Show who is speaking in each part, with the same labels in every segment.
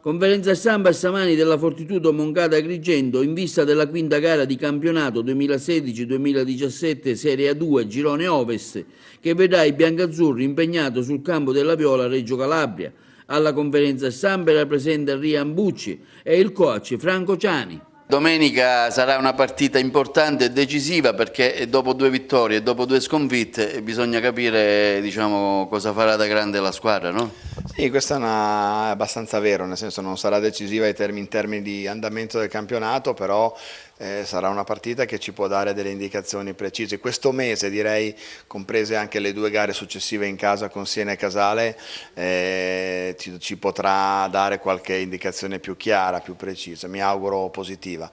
Speaker 1: Conferenza stampa stamani della Fortitudo Moncada Agrigento in vista della quinta gara di campionato 2016-2017 Serie A2 Girone Ovest che vedrà i biancazzurri impegnati sul campo della Viola Reggio Calabria. Alla conferenza stampa era presente Rian Bucci e il coach Franco Ciani.
Speaker 2: Domenica sarà una partita importante e decisiva perché dopo 2 vittorie e dopo 2 sconfitte bisogna capire, diciamo, cosa farà da grande la squadra, no?
Speaker 3: Sì, questo è abbastanza vero, nel senso non sarà decisiva in termini di andamento del campionato, però sarà una partita che ci può dare delle indicazioni precise. Questo mese, direi, comprese anche le 2 gare successive in casa con Siena e Casale, ci potrà dare qualche indicazione più chiara, più precisa, mi auguro positiva.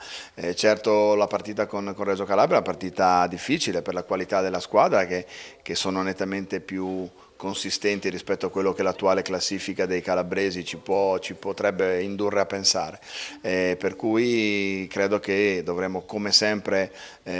Speaker 3: Certo la partita con Reggio Calabria è una partita difficile per la qualità della squadra che sono nettamente più consistenti rispetto a quello che l'attuale classifica dei calabresi ci potrebbe indurre a pensare, per cui credo che dovremo come sempre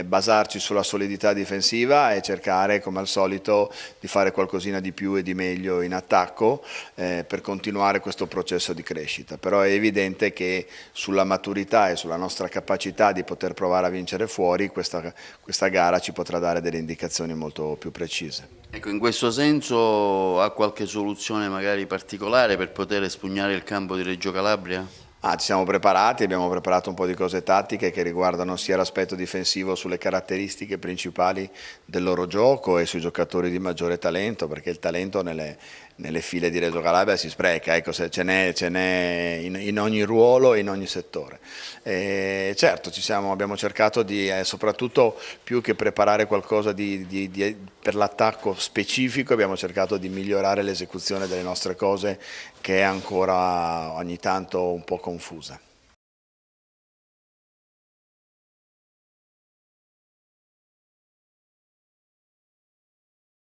Speaker 3: basarci sulla solidità difensiva e cercare come al solito di fare qualcosina di più e di meglio in attacco per continuare questo processo di crescita, però è evidente che sulla maturità e sulla nostra capacità di poter provare a vincere fuori questa gara ci potrà dare delle indicazioni molto più precise.
Speaker 2: Ecco, in questo senso ha qualche soluzione magari particolare per poter espugnare il campo di Reggio Calabria?
Speaker 3: Ci siamo preparati, abbiamo preparato un po' di cose tattiche che riguardano sia l'aspetto difensivo sulle caratteristiche principali del loro gioco e sui giocatori di maggiore talento, perché il talento nelle file di Reggio Calabria si spreca, ecco, ce n'è in ogni ruolo e in ogni settore. Certo, abbiamo cercato di, soprattutto più che preparare qualcosa per l'attacco specifico, abbiamo cercato di migliorare l'esecuzione delle nostre cose che è ancora ogni tanto un po' confusa.